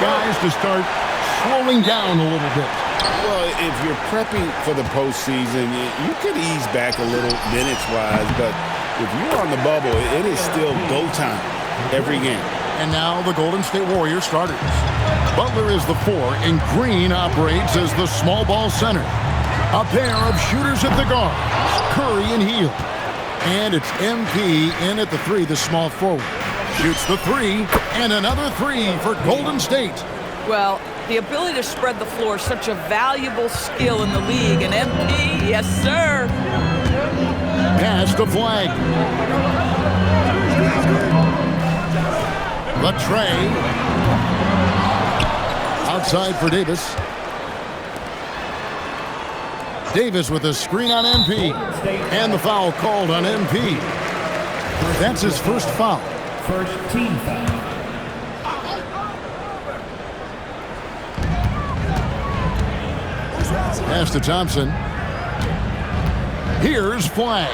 guys to start slowing down a little bit. Well, if you're prepping for the postseason, you could ease back a little minutes-wise, but if you're on the bubble, it is still go time every game. And now the Golden State Warriors starters. Butler is the 4, and Green operates as the small ball center. A pair of shooters at the guards, Curry and Hield. And it's MP in at the 3, the small forward. Shoots the 3, and another 3 for Golden State. Well, the ability to spread the floor is such a valuable skill in the league. And MP, yes, sir. Pass to Flag. The tray. Outside for Davis. Davis with a screen on MP. And the foul called on MP. That's his first foul. First team foul. Pass to Thompson. Here's Flag.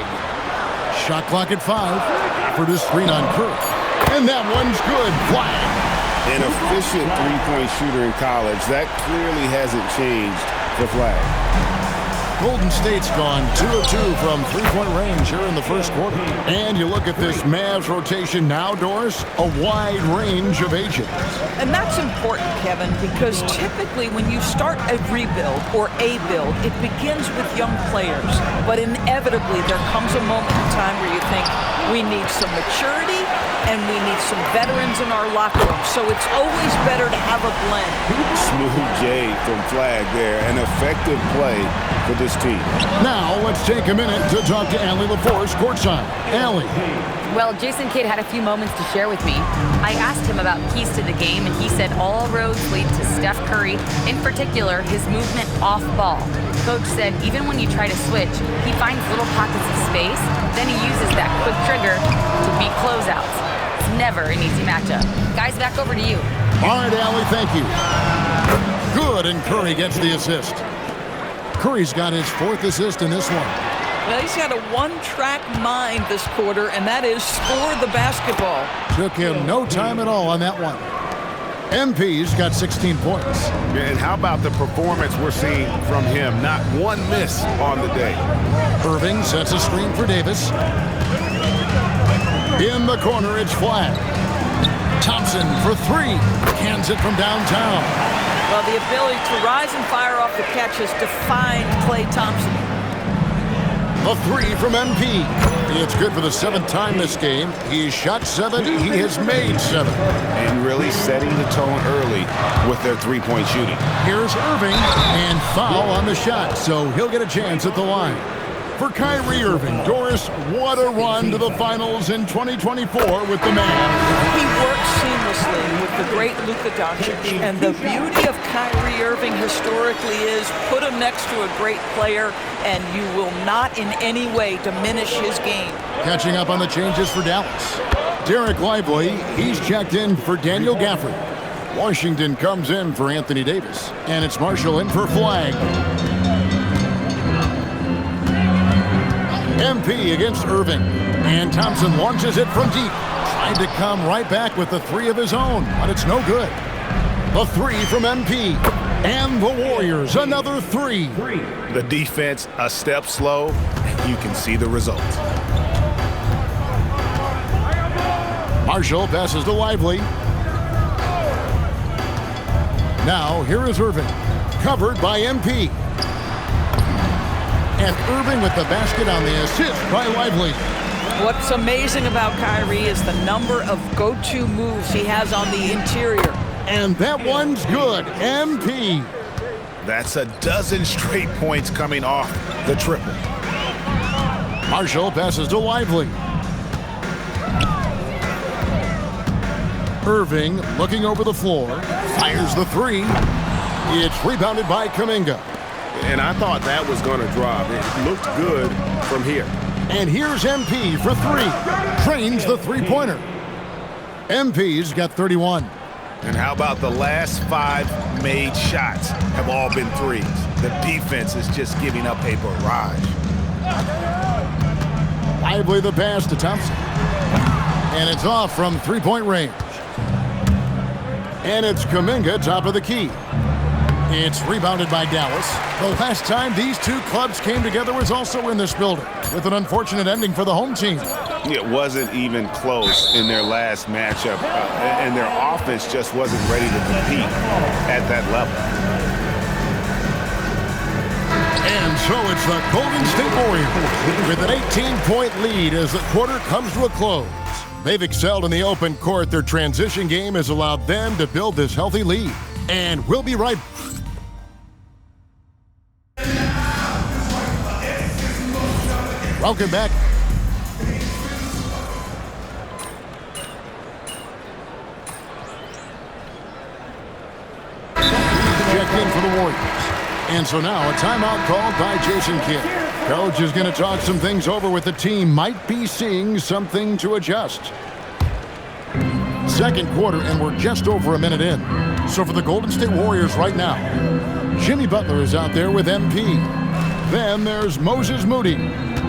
Shot clock at 5. For the screen on Kirk. And that one's good. Flag. An efficient three-point shooter in college. That clearly hasn't changed for Flag. Golden State's gone 2 of 2 from three-point range here in the first quarter. And you look at this Mavs rotation now, Doris, a wide range of ages. And that's important, Kevin, because typically when you start a rebuild or a build, it begins with young players. But inevitably, there comes a moment in time where you think, we need some maturity and we need some veterans in our locker room. So it's always better to have a blend. Smooth J from Flag there. An effective play for this team. Now let's take a minute to talk to Allie LaForce courtside. Allie. Well, Jason Kidd had a few moments to share with me. I asked him about keys to the game, and he said all roads lead to Steph Curry, in particular, his movement off ball. Coach said even when you try to switch, he finds little pockets of space, then he uses that quick trigger to beat closeouts. It's never an easy matchup. Guys, back over to you. All right, Allie, thank you. Good, and Curry gets the assist. Curry's got his 4th assist in this one. Well, he's got a one-track mind this quarter, and that is score the basketball. Took him no time at all on that one. MP's got 16 points. And how about the performance we're seeing from him? Not one miss on the day. Irving sets a screen for Davis. In the corner, it's Flag. Thompson for 3. Cans it from downtown. Well, the ability to rise and fire off the catch has defined Klay Thompson. A 3 from MP. It's good for the 7th time this game. He's shot 7. He has made 7. And really setting the tone early with their three-point shooting. Here's Irving, and foul on the shot, so he'll get a chance at the line. For Kyrie Irving, Doris, what a run to the finals in 2024 with the man. He works seamlessly with the great Luka Doncic, and the beauty of Kyrie Irving historically is put him next to a great player, and you will not in any way diminish his game. Catching up on the changes for Dallas. Derek Lively, he's checked in for Daniel Gafford. Washington comes in for Anthony Davis, and it's Marshall in for Flag. MP against Irving, and Thompson launches it from deep. Trying to come right back with the 3 of his own, but it's no good. A 3 from MP, and the Warriors another 3. The defense a step slow, and you can see the result. Marshall passes to Lively. Now here is Irving, covered by MP. And Irving with the basket on the assist by Lively. What's amazing about Kyrie is the number of go-to moves he has on the interior. And that one's good. MP. That's a dozen straight points coming off the triple. Marshall passes to Lively. Irving looking over the floor. Fires the 3. It's rebounded by Kuminga. And I thought that was going to drop. It looked good from here. And here's MP for 3. Trains the three-pointer. MP's got 31. And how about the last 5 made shots have all been threes? The defense is just giving up a barrage. Lively the pass to Thompson. And it's off from three-point range. And it's Kuminga, top of the key. It's rebounded by Dallas. The last time these two clubs came together was also in this building, with an unfortunate ending for the home team. It wasn't even close in their last matchup, and their offense just wasn't ready to compete at that level. And so it's the Golden State Warriors with an 18-point lead as the quarter comes to a close. They've excelled in the open court. Their transition game has allowed them to build this healthy lead. And we'll be right back. Welcome back. Checked in for the Warriors. And so now a timeout called by Jason Kidd. Coach is going to talk some things over with the team. Might be seeing something to adjust. Second quarter, and we're just over a minute in. So for the Golden State Warriors right now, Jimmy Butler is out there with MP. Then there's Moses Moody.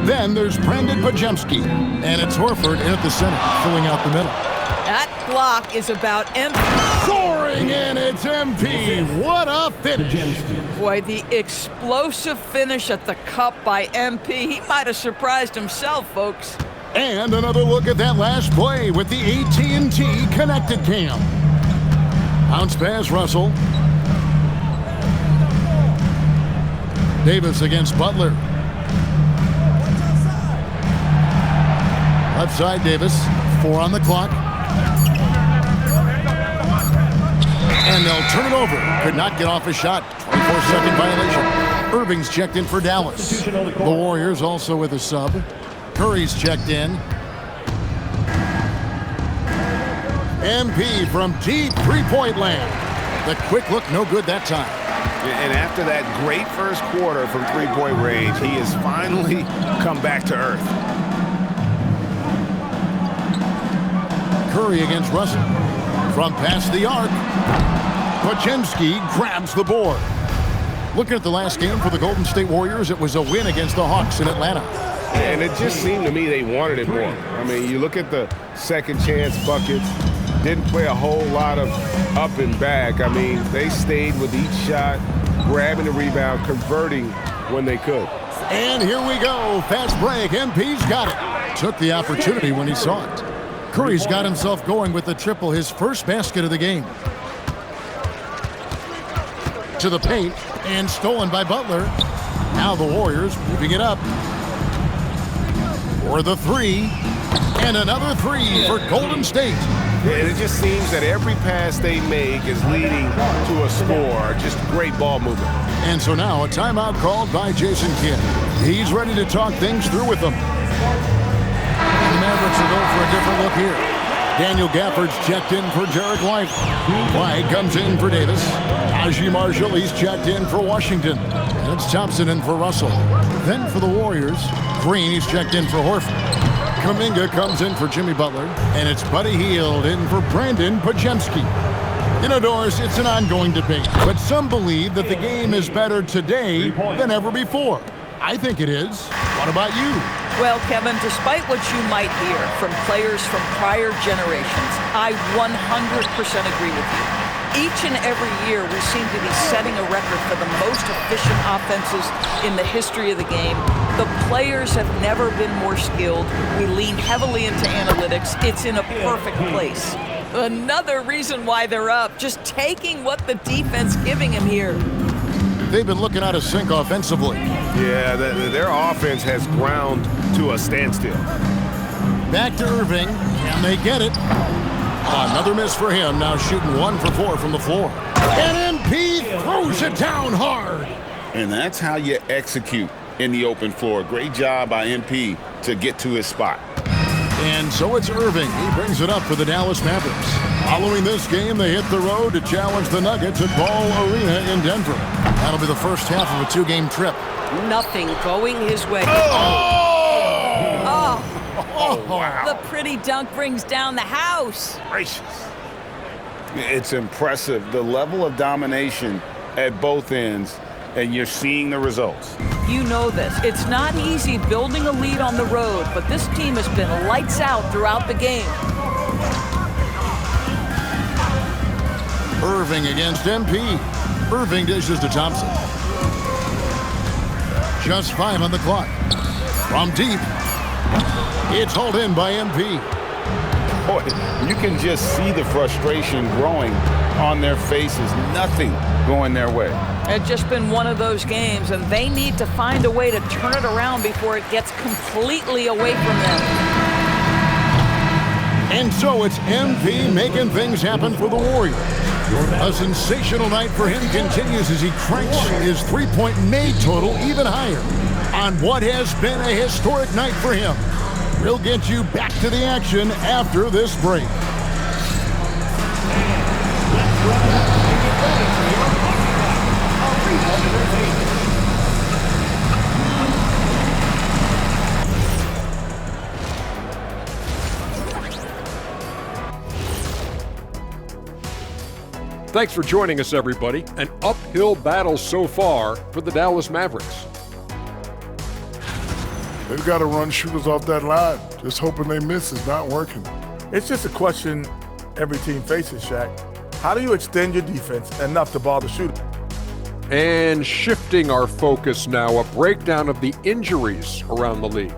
Then there's Brandon Pajemski. And it's Horford in at the center, filling out the middle. That block is about MP. Soaring in, it's MP. What a finish. Boy, the explosive finish at the cup by MP. He might have surprised himself, folks. And another look at that last play with the AT&T connected cam. Bounce pass, Russell. Davis against Butler. Left side, Davis. 4 on the clock. And they'll turn it over. Could not get off a shot. 24-second violation. Irving's checked in for Dallas. The Warriors also with a sub. Curry's checked in. MP from deep three-point land. The quick look, no good that time. And after that great first quarter from three-point range, he has finally come back to earth. Curry against Russell. From past the arc, Pajemski grabs the board. Looking at the last game for the Golden State Warriors, it was a win against the Hawks in Atlanta. And it just seemed to me they wanted it more. I mean, you look at the second chance buckets, didn't play a whole lot of up and back. I mean, they stayed with each shot, grabbing the rebound, converting when they could. And here we go. Fast break. MP's got it. Took the opportunity when he saw it. Curry's got himself going with the triple, his first basket of the game. To the paint, and stolen by Butler. Now the Warriors moving it up. For the three, and another three for Golden State. And it just seems that every pass they make is leading to a score. Just great ball movement. And so now a timeout called by Jason Kidd. He's ready to talk things through with them. And the Mavericks will go for a different look here. Daniel Gafford's checked in for Derek White. White comes in for Davis. Najee Marshall, he's checked in for Washington. And it's Thompson in for Russell. Then for the Warriors, Green, he's checked in for Horford. Kuminga comes in for Jimmy Butler. And it's Buddy Hield in for Brandon Pajemski. You know, Doris, it's an ongoing debate, but some believe that the game is better today than ever before. I think it is. What about you? Well, Kevin, despite what you might hear from players from prior generations, I 100% agree with you. Each and every year, we seem to be setting a record for the most efficient offenses in the history of the game. The players have never been more skilled. We lean heavily into analytics. It's in a perfect place. Another reason why they're up, just taking what the defense giving him here. They've been looking out of sync offensively. Yeah, their offense has ground to a standstill. Back to Irving. Can they get it? Another miss for him. Now shooting 1 for 4 from the floor. And MP throws it down hard. And that's how you execute in the open floor. Great job by MP to get to his spot. And so it's Irving. He brings it up for the Dallas Mavericks. Following this game, they hit the road to challenge the Nuggets at Ball Arena in Denver. That'll be the first half of a 2-game trip. Nothing going his way. Wow. The pretty dunk brings down the house. Gracious. It's impressive, the level of domination at both ends, and you're seeing the results. You know this. It's not easy building a lead on the road, but this team has been lights out throughout the game. Irving against MP. Irving dishes to Thompson. Just 5 on the clock. From deep. It's hauled in by MP. Boy, you can just see the frustration growing on their faces. Nothing going their way. It's just been one of those games, and they need to find a way to turn it around before it gets completely away from them. And so it's MP making things happen for the Warriors. A sensational night for him continues as he cranks his three-point made total even higher on what has been a historic night for him. We'll get you back to the action after this break. Thanks for joining us, everybody. An uphill battle so far for the Dallas Mavericks. They've got to run shooters off that line. Just hoping they miss is not working. It's just a question every team faces, Shaq. How do you extend your defense enough to bother the shooter? And shifting our focus now, a breakdown of the injuries around the league.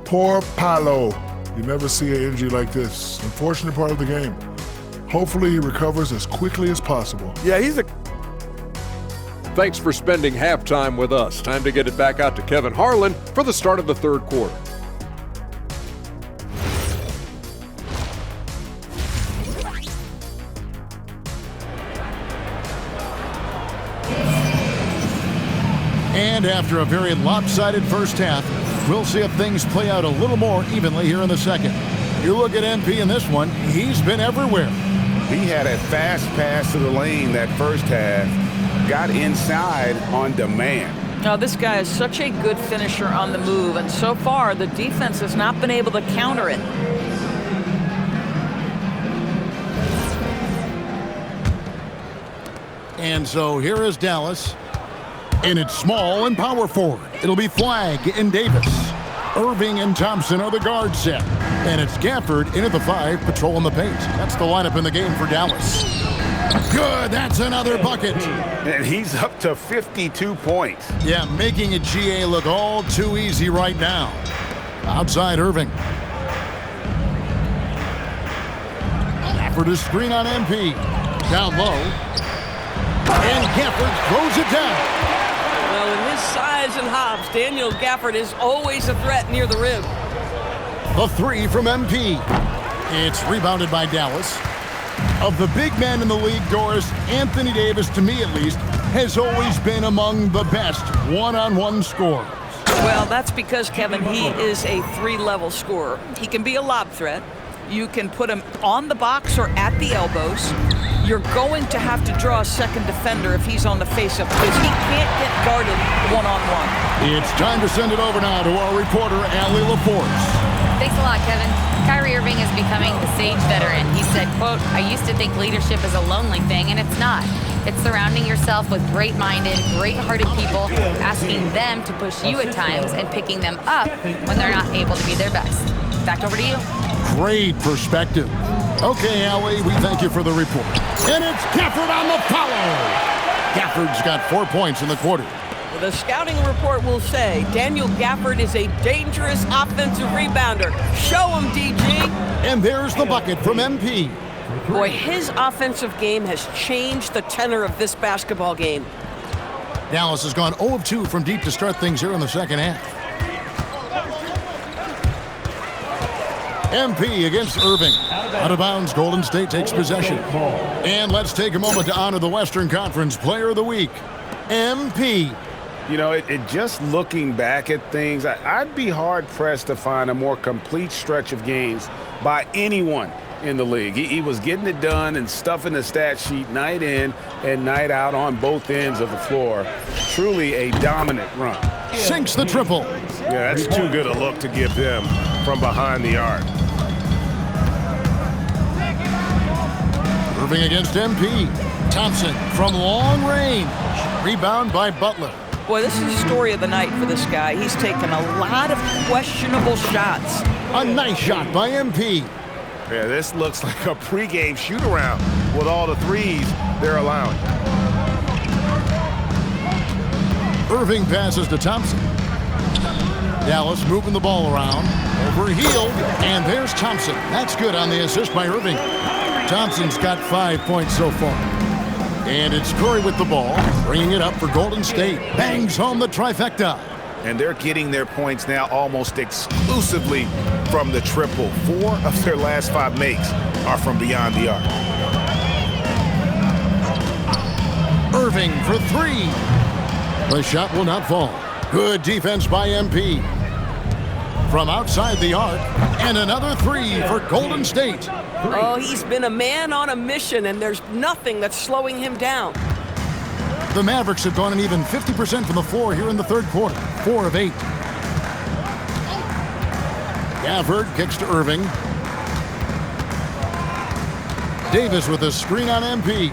Poor Paolo. You never see an injury like this. Unfortunate part of the game. Hopefully he recovers as quickly as possible. Yeah, he's a... Thanks for spending halftime with us. Time to get it back out to Kevin Harlan for the start of the third quarter. And after a very lopsided first half, we'll see if things play out a little more evenly here in the second. You look at MP in this one, he's been everywhere. He had a fast pass to the lane that first half, got inside on demand. Now, this guy is such a good finisher on the move, and so far the defense has not been able to counter it. And so here is Dallas, and it's small and power forward. It'll be Flagg and Davis. Irving and Thompson are the guard set. And it's Gafford in at the 5, patrolling the paint. That's the lineup in the game for Dallas. Good, that's another bucket. And he's up to 52 points. Yeah, making a GA look all too easy right now. Outside Irving. Gafford is screen on MP. Down low. And Gafford throws it down. Well, in his size and hops, Daniel Gafford is always a threat near the rim. The 3 from MP. It's rebounded by Dallas. Of the big men in the league, Doris, Anthony Davis, to me at least, has always been among the best one-on-one scorers. Well, that's because, Kevin, he is a 3-level scorer. He can be a lob threat. You can put him on the box or at the elbows. You're going to have to draw a second defender if he's on the face-up because he can't get guarded one-on-one. It's time to send it over now to our reporter, Allie LaForce. Thanks a lot, Kevin. Kyrie Irving is becoming the sage veteran. He said, quote, "I used to think leadership is a lonely thing, and it's not. It's surrounding yourself with great-minded, great-hearted people, asking them to push you at times and picking them up when they're not able to be their best." Back over to you. Great perspective. Okay, Allie, we thank you for the report. And it's Gafford on the follow. Gafford's got 4 points in the quarter. The scouting report will say Daniel Gafford is a dangerous offensive rebounder. Show him, DG. And there's the bucket from MP. Boy, his offensive game has changed the tenor of this basketball game. Dallas has gone 0 of 2 from deep to start things here in the second half. MP against Irving. Out of bounds, Golden State takes possession. And let's take a moment to honor the Western Conference Player of the Week, MP. You know, just looking back at things, I'd be hard-pressed to find a more complete stretch of games by anyone in the league. He was getting it done and stuffing the stat sheet night in and night out on both ends of the floor. Truly a dominant run. Sinks the triple. Yeah, that's too good a look to give him from behind the arc. Irving against MP. Thompson from long range. Rebound by Butler. Boy, this is the story of the night for this guy. He's taken a lot of questionable shots. A nice shot by MP. Yeah, this looks like a pregame shoot-around. with all the threes they're allowing. Irving passes to Thompson. Dallas moving the ball around. Overhealed, and there's Thompson. That's good on the assist by Irving. Thompson's got 5 points so far. And it's Curry with the ball, bringing it up for Golden State. Bangs home the trifecta. And they're getting their points now almost exclusively from the triple. 4 of their last 5 makes are from beyond the arc. Irving for 3. The shot will not fall. Good defense by MP. From outside the arc, and another 3 for Golden State. Oh, he's been a man on a mission, and there's nothing that's slowing him down. The Mavericks have gone an even 50% from the floor here in the third quarter. 4 of 8. Gafford kicks to Irving. Davis with a screen on MP.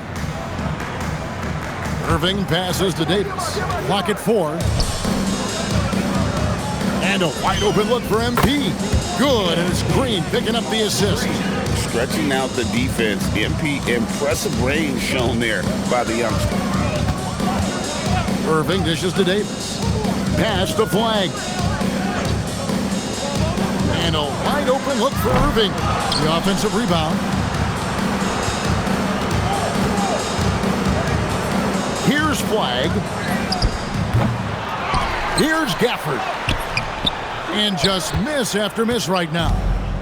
Irving passes to Davis. Clock at 4. And a wide open look for MP. Good, and it's Green picking up the assist. Stretching out the defense. MP, impressive range shown there by the youngster. Irving dishes to Davis. Pass to Flag. And a wide open look for Irving. The offensive rebound. Here's Flag. Here's Gafford. And just miss after miss right now.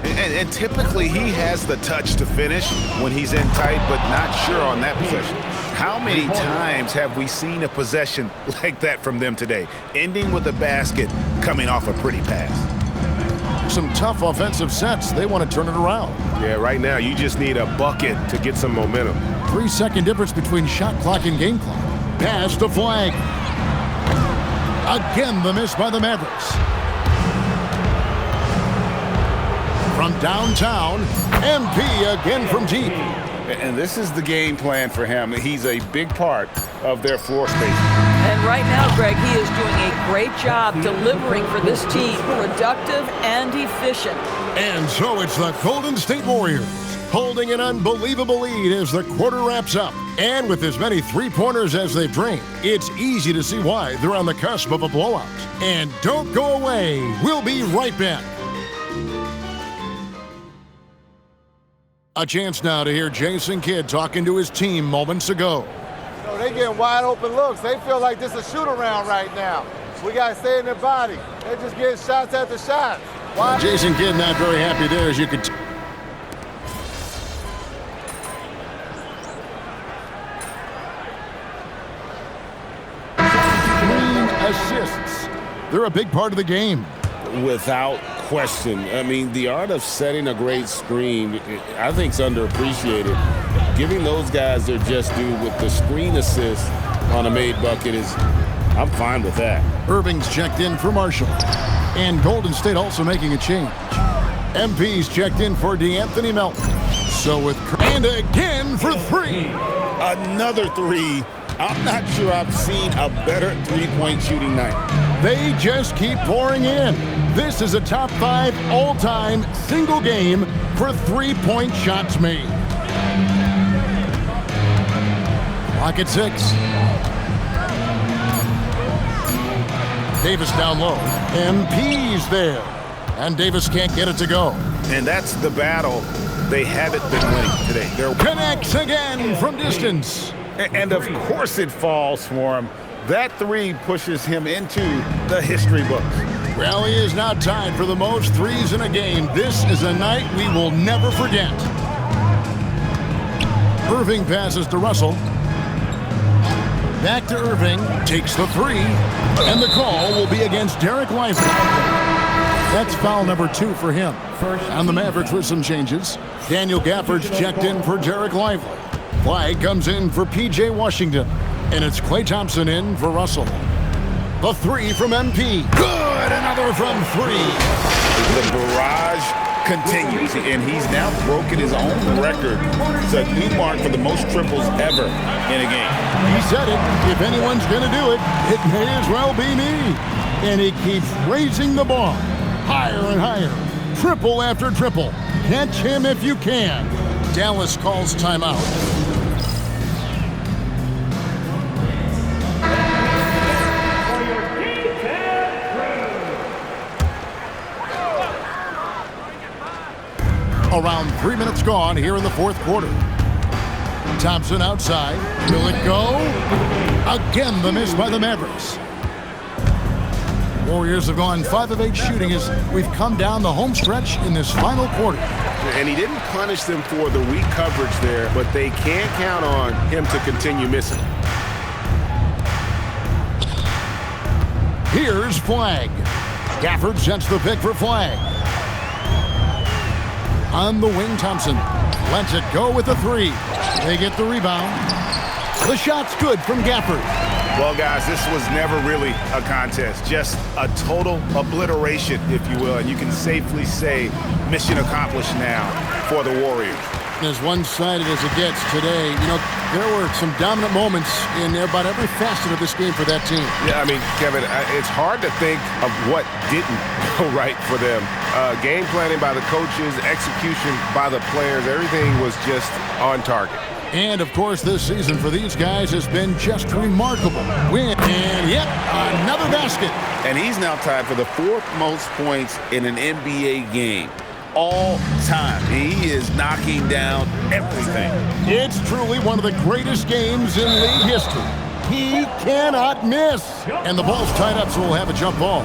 And typically he has the touch to finish when he's in tight, but not sure on that possession. How many times have we seen a possession like that from them today, ending with a basket coming off a pretty pass? Some tough offensive sets. They want to turn it around. Yeah, right now you just need a bucket to get some momentum. 3-second difference between shot clock and game clock. Pass to Flag. Again, the miss by the Mavericks. From downtown, MP again from deep. And this is the game plan for him. He's a big part of their floor space. And right now, Greg, he is doing a great job delivering for this team, productive and efficient. And so it's the Golden State Warriors holding an unbelievable lead as the quarter wraps up. And with as many three-pointers as they've drained, it's easy to see why they're on the cusp of a blowout. And don't go away. We'll be right back. A chance now to hear Jason Kidd talking to his team moments ago. You know, they getting wide open looks. They feel like this is a shoot-around right now. We got to stay in their body. They're just getting shots after shots. Why? Jason Kidd not very happy there, as you could assists. They're a big part of the game. Without question. I mean, the art of setting a great screen, I think, is underappreciated. Giving those guys their just due with the screen assist on a made bucket is, I'm fine with that. Irving's checked in for Marshall. And Golden State also making a change. MP's checked in for DeAnthony Melton. So with and again for 3. Another 3. I'm not sure I've seen a better three-point shooting night. They just keep pouring in. This is a top 5 all-time single game for three-point shots made. Clock at 6. Davis down low. MP's there. And Davis can't get it to go. And that's the battle they haven't been winning today. They're connects again from distance. And of course it falls for him. That 3 pushes him into the history books. Well, he is now tied for the most threes in a game. This is a night we will never forget. Irving passes to Russell. Back to Irving. Takes the 3. And the call will be against Derek Lively. That's foul number 2 for him. And the Mavericks with some changes. Daniel Gafford's checked in for Derek Lively. Flag comes in for P.J. Washington. And it's Klay Thompson in for Russell. The 3 from MP. Good! Another from 3. The barrage continues, and he's now broken his own record. It's a new mark for the most triples ever in a game. He said it. If anyone's going to do it, it may as well be me. And he keeps raising the bar. Higher and higher. Triple after triple. Catch him if you can. Dallas calls timeout. 3 minutes gone here in the fourth quarter. Thompson outside. Will it go? Again, the miss by the Mavericks. Warriors have gone 5 of 8 shooting as we've come down the home stretch in this final quarter. And he didn't punish them for the weak coverage there, but they can't count on him to continue missing. Here's Flag. Gafford sets the pick for Flag. On the wing, Thompson lets it go with the 3. They get the rebound. The shot's good from Gafford. Well, guys, this was never really a contest, just a total obliteration, if you will, and you can safely say mission accomplished now for the Warriors. As one-sided as it gets today, you know, there were some dominant moments in about every facet of this game for that team. Yeah, I mean, Kevin, it's hard to think of what didn't go right for them. Game planning by the coaches, execution by the players, everything was just on target. And, of course, this season for these guys has been just remarkable. Win, and yep, another basket. And he's now tied for the 4th most points in an NBA game all time. He is knocking down everything. It's truly one of the greatest games in league history. He cannot miss. And the ball's tied up, so we'll have a jump ball.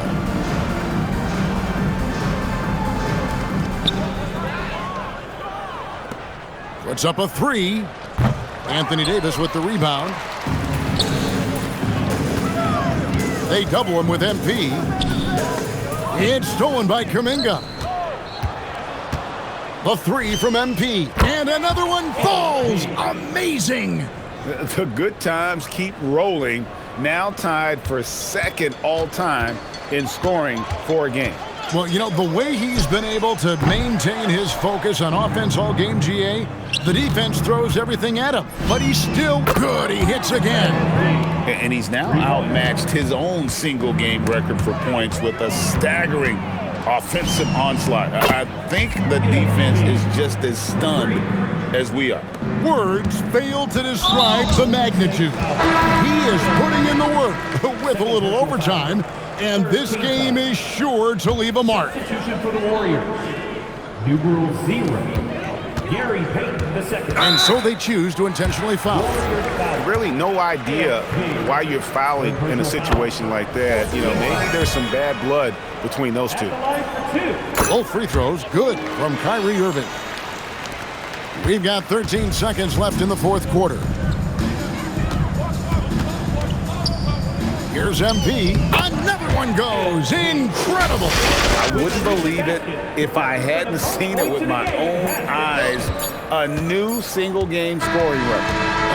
Puts up a 3. Anthony Davis with the rebound. They double him with MP. It's stolen by Kuminga. The 3 from MP. And another one falls. Amazing. The good times keep rolling. Now tied for 2nd all-time in scoring for a game. Well, you know, the way he's been able to maintain his focus on offense all game, GA, the defense throws everything at him. But he's still good. He hits again. And he's now outmatched his own single-game record for points with a staggering offensive onslaught. I think the defense is just as stunned as we are. Words fail to describe the magnitude. He is putting in the work with a little overtime, and this game is sure to leave a mark. Substitution for the Warriors. Numero 0, Gary Payton II. And so they choose to intentionally foul. Really no idea why you're fouling in a situation like that. You know, maybe there's some bad blood between those two. Both free throws good from Kyrie Irving. We've got 13 seconds left in the fourth quarter. Here's MP. Another one goes. Incredible. I wouldn't believe it if I hadn't seen it with my own eyes. A new single-game scoring record.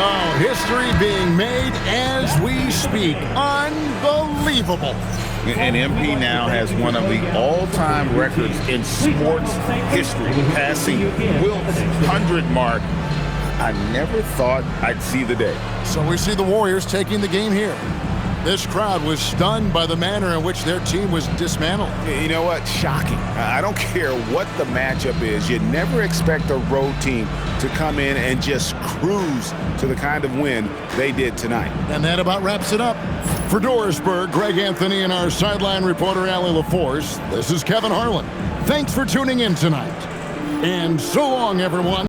Oh, history being made as we speak. Unbelievable. And MP now has one of the all-time records in sports history, passing Wilt's 100 mark. I never thought I'd see the day. So we see the Warriors taking the game here. This crowd was stunned by the manner in which their team was dismantled. You know what? Shocking. I don't care what the matchup is. You never expect a road team to come in and just cruise to the kind of win they did tonight. And that about wraps it up. For Dorisburg, Greg Anthony and our sideline reporter, Allie LaForce, this is Kevin Harlan. Thanks for tuning in tonight. And so long, everyone.